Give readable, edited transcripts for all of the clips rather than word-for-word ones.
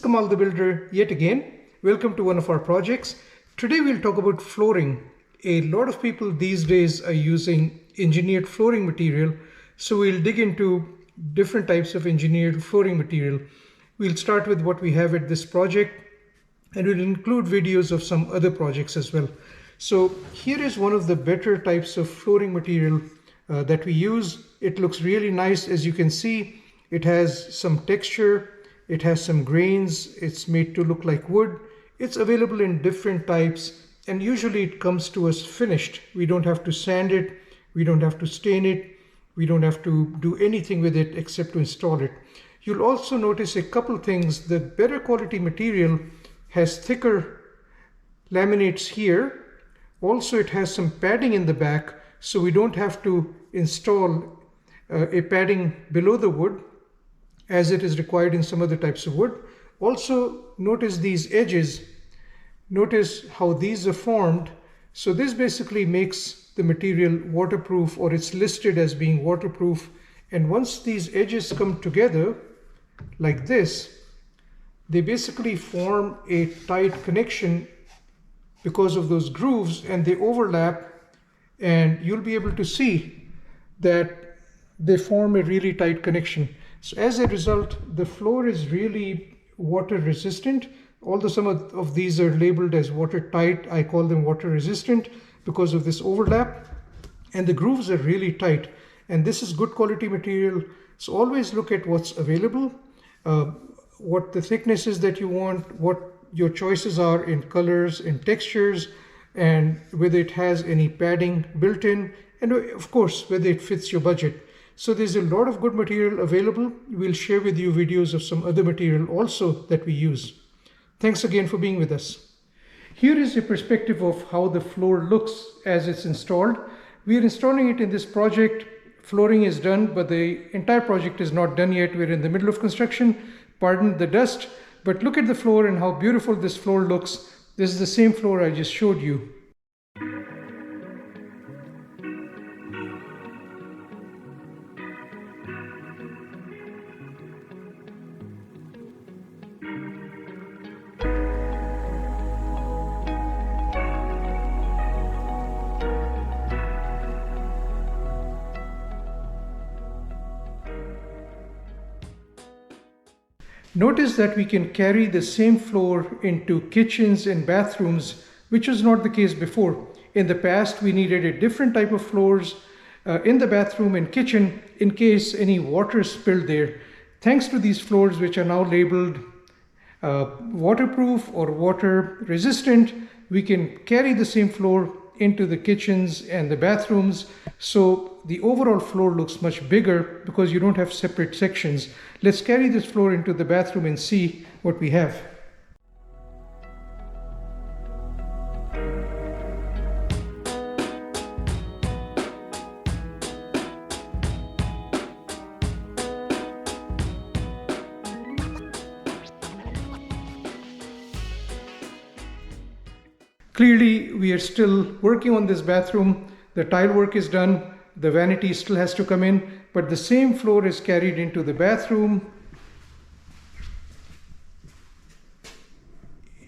Kamal the Builder yet again. Welcome to one of our projects. Today we'll talk about flooring. A lot of people these days are using engineered flooring material, so we'll dig into different types of engineered flooring material. We'll start with what we have at this project, and we'll include videos of some other projects as well. So here is one of the better types of flooring material that we use. It looks really nice. As you can see, it has some texture. It has some grains. It's made to look like wood. It's available in different types, and usually it comes to us finished. We don't have to sand it. We don't have to stain it. We don't have to do anything with it except to install it. You'll also notice a couple things. The better quality material has thicker laminates here. Also, it has some padding in the back, so we don't have to install a padding below the wood as it is required in some other types of wood. Also, notice these edges. Notice how these are formed. So this basically makes the material waterproof, or it's listed as being waterproof. And once these edges come together like this, they basically form a tight connection because of those grooves, and they overlap, and you'll be able to see that they form a really tight connection. So as a result, the floor is really water resistant. Although some of these are labeled as watertight, I call them water resistant because of this overlap. And the grooves are really tight. And this is good quality material. So always look at what's available, what the thickness is that you want, what your choices are in colors and textures, and whether it has any padding built in, and of course, whether it fits your budget. So there's a lot of good material available. We'll share with you videos of some other material also that we use. Thanks again for being with us. Here is a perspective of how the floor looks as it's installed. We are installing it in this project. Flooring is done, but the entire project is not done yet. We're in the middle of construction. Pardon the dust, but look at the floor and how beautiful this floor looks. This is the same floor I just showed you. Notice that we can carry the same floor into kitchens and bathrooms, which was not the case before. In the past, we needed a different type of floors in the bathroom and kitchen in case any water spilled there. Thanks to these floors, which are now labeled waterproof or water resistant, we can carry the same floor into the kitchens and the bathrooms. So the overall floor looks much bigger because you don't have separate sections. Let's carry this floor into the bathroom and see what we have. Clearly, we are still working on this bathroom. The tile work is done. The vanity still has to come in, but the same floor is carried into the bathroom,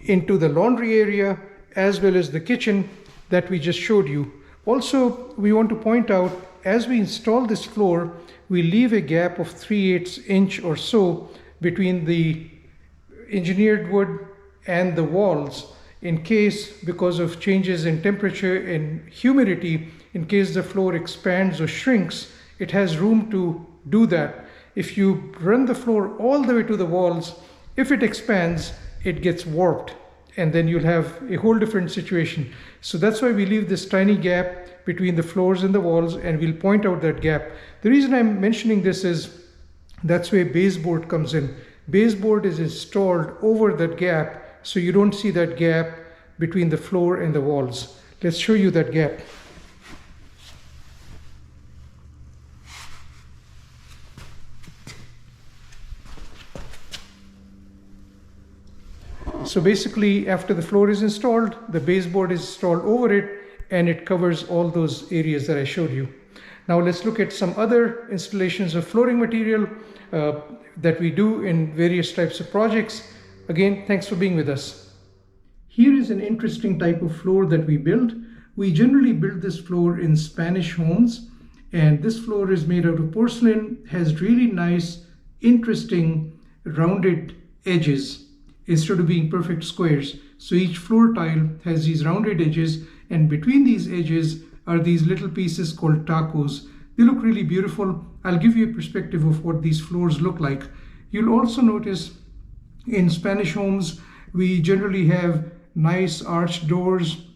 into the laundry area, as well as the kitchen that we just showed you. Also, we want to point out, as we install this floor, we leave a gap of 3/8 inch or so between the engineered wood and the walls, in case, because of changes in temperature and humidity, in case the floor expands or shrinks, it has room to do that. If you run the floor all the way to the walls, if it expands, it gets warped, and then you'll have a whole different situation. So that's why we leave this tiny gap between the floors and the walls, and we'll point out that gap. The reason I'm mentioning this is that's where baseboard comes in. Baseboard is installed over that gap, so you don't see that gap between the floor and the walls. Let's show you that gap. So basically, after the floor is installed, the baseboard is installed over it, and it covers all those areas that I showed you. Now let's look at some other installations of flooring material that we do in various types of projects. Again, thanks for being with us. Here is an interesting type of floor that we build. We generally build this floor in Spanish homes, and this floor is made out of porcelain, has really nice, interesting, rounded edges instead of being perfect squares. So each floor tile has these rounded edges, and between these edges are these little pieces called tacos. They look really beautiful. I'll give you a perspective of what these floors look like. You'll also notice in Spanish homes, we generally have nice arched doors.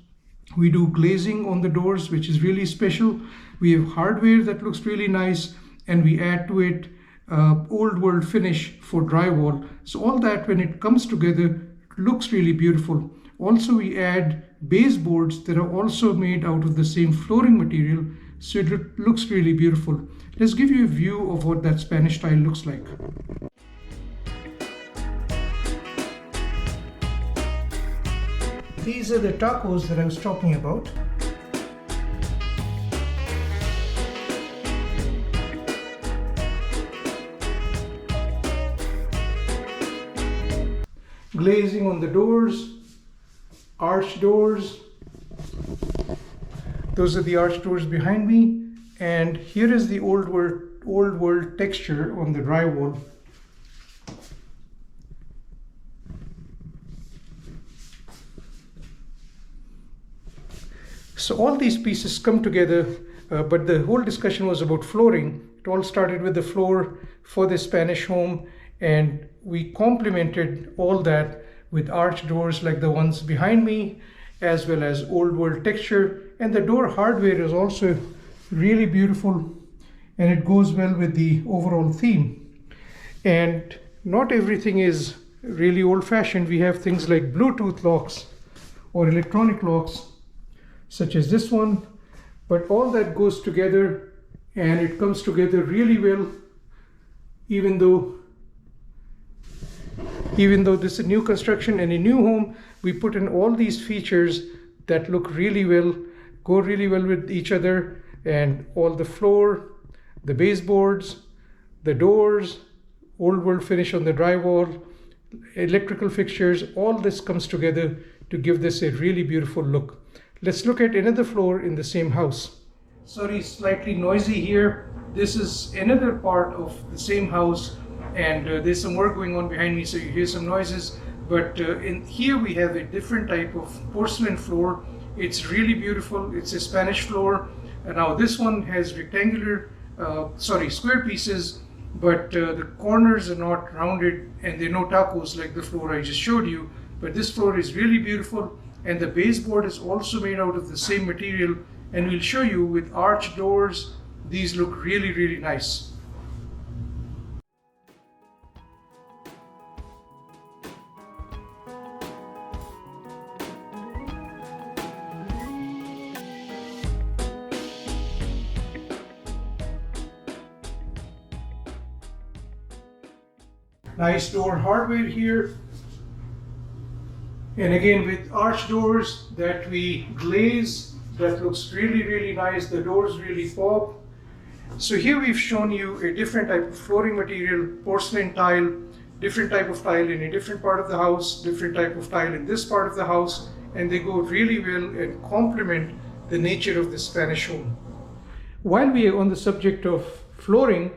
We do glazing on the doors, which is really special. We have hardware that looks really nice, and we add to it old world finish for drywall. So all that, when it comes together, looks really beautiful. Also, we add baseboards that are also made out of the same flooring material, so it looks really beautiful. Let's give you a view of what that Spanish tile looks like. These are the tacos that I was talking about. Glazing on the doors, arched doors. Those are the arched doors behind me, and here is the old world texture on the drywall. So all these pieces come together, but the whole discussion was about flooring. It all started with the floor for the Spanish home, and we complemented all that with arched doors like the ones behind me, as well as old world texture. And the door hardware is also really beautiful, and it goes well with the overall theme. And not everything is really old-fashioned. We have things like Bluetooth locks or electronic locks, such as this one, but all that goes together, and it comes together really well. Even though this is new construction and a new home, we put in all these features that look really well, go really well with each other, and all the floor, the baseboards, the doors, old world finish on the drywall, electrical fixtures, all this comes together to give this a really beautiful look. Let's look at another floor in the same house. Sorry, slightly noisy here. This is another part of the same house, and there's some work going on behind me, so you hear some noises. But in here we have a different type of porcelain floor. It's really beautiful. It's a Spanish floor. And now this one has square pieces, but the corners are not rounded, and there are no tacos like the floor I just showed you. But this floor is really beautiful, and the baseboard is also made out of the same material. And we'll show you with arched doors. These look really, really nice. Nice door hardware here. And again, with arch doors that we glaze, that looks really, really nice. The doors really pop. So here we've shown you a different type of flooring material, porcelain tile, different type of tile in a different part of the house, different type of tile in this part of the house, and they go really well and complement the nature of the Spanish home. While we are on the subject of flooring,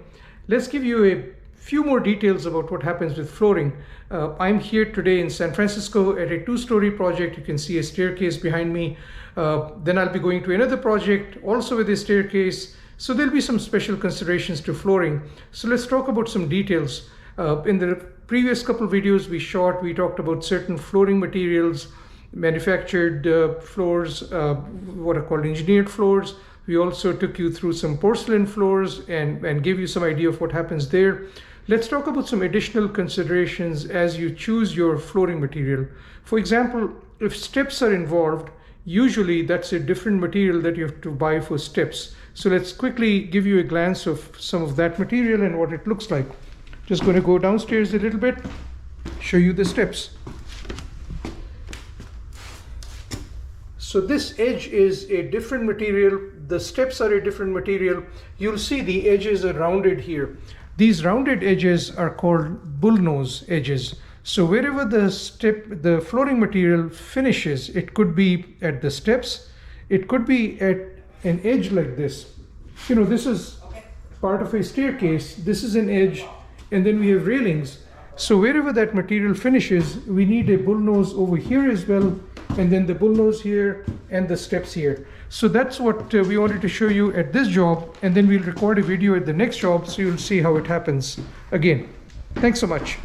let's give you a few more details about what happens with flooring. I'm here today in San Francisco at a 2-story project. You can see a staircase behind me. Then I'll be going to another project also with a staircase. So there'll be some special considerations to flooring. So let's talk about some details. In the previous couple of videos we talked about certain flooring materials, manufactured floors, what are called engineered floors. We also took you through some porcelain floors and gave you some idea of what happens there. Let's talk about some additional considerations as you choose your flooring material. For example, if steps are involved, usually that's a different material that you have to buy for steps. So let's quickly give you a glance of some of that material and what it looks like. Just going to go downstairs a little bit, show you the steps. So this edge is a different material. The steps are a different material. You'll see the edges are rounded here. These rounded edges are called bullnose edges. So wherever the flooring material finishes, it could be at the steps, it could be at an edge like this. You know, this is part of a staircase, this is an edge, and then we have railings. So wherever that material finishes, we need a bullnose over here as well, and then the bullnose here and the steps here. So that's what we wanted to show you at this job, and then we'll record a video at the next job so you'll see how it happens again. Thanks so much.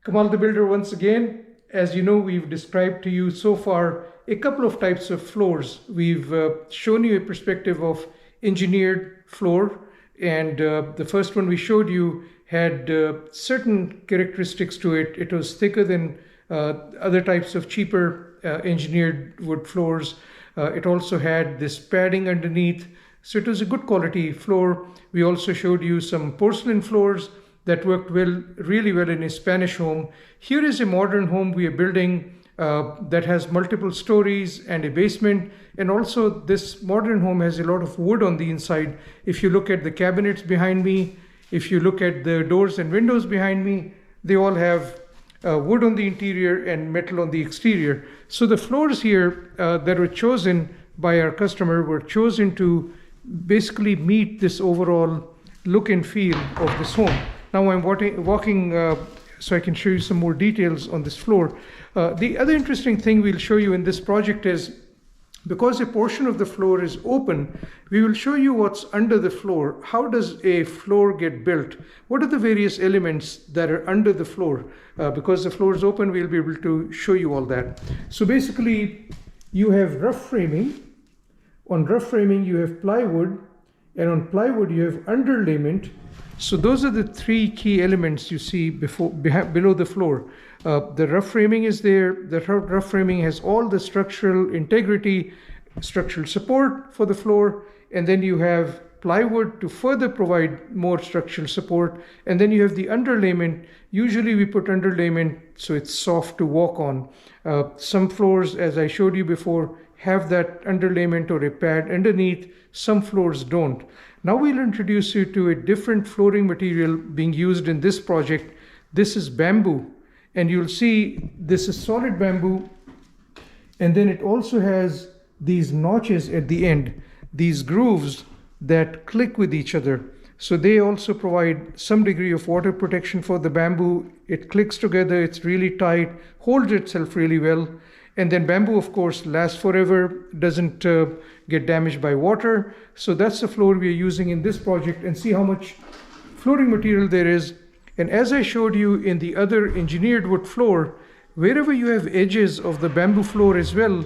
Kamal the Builder once again. As you know, we've described to you so far a couple of types of floors. We've shown you a perspective of engineered floor, and the first one we showed you had certain characteristics to it. It was thicker than other types of cheaper engineered wood floors. It also had this padding underneath, so it was a good quality floor. We also showed you some porcelain floors that worked really well in a Spanish home. Here is a modern home we are building that has multiple stories and a basement, and also this modern home has a lot of wood on the inside. If you look at the cabinets behind me, if you look at the doors and windows behind me, they all have wood on the interior and metal on the exterior. So the floors here that were chosen by our customer were chosen to basically meet this overall look and feel of this home. Now I'm walking so I can show you some more details on this floor. The other interesting thing we'll show you in this project is, because a portion of the floor is open, we will show you what's under the floor. How does a floor get built? What are the various elements that are under the floor? Because the floor is open, we'll be able to show you all that. So basically, you have rough framing. On rough framing, you have plywood, and on plywood, you have underlayment. So those are the three key elements you see below the floor. The rough framing is there. The rough framing has all the structural integrity, structural support for the floor, and then you have plywood to further provide more structural support, and then you have the underlayment. Usually we put underlayment so it's soft to walk on. Some floors, as I showed you before, have that underlayment or a pad underneath. Some floors don't. Now we'll introduce you to a different flooring material being used in this project. This is bamboo, and you'll see this is solid bamboo, and then it also has these notches at the end, these grooves that click with each other. So they also provide some degree of water protection for the bamboo. It clicks together, it's really tight, holds itself really well. And then bamboo, of course, lasts forever, doesn't get damaged by water. So that's the floor we are using in this project, and see how much flooring material there is. And as I showed you in the other engineered wood floor, wherever you have edges of the bamboo floor as well,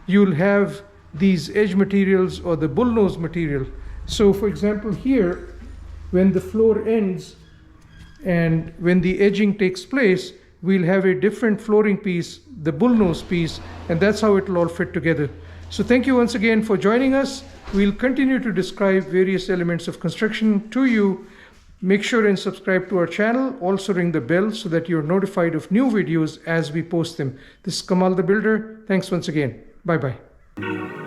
you'll have these edge materials or the bullnose material. So for example, here, when the floor ends and when the edging takes place, we'll have a different flooring piece, the bullnose piece, and that's how it will all fit together. So thank you once again for joining us. We'll continue to describe various elements of construction to you. Make sure and subscribe to our channel. Also ring the bell so that you're notified of new videos as we post them. This is Kamal the Builder. Thanks once again. Bye-bye.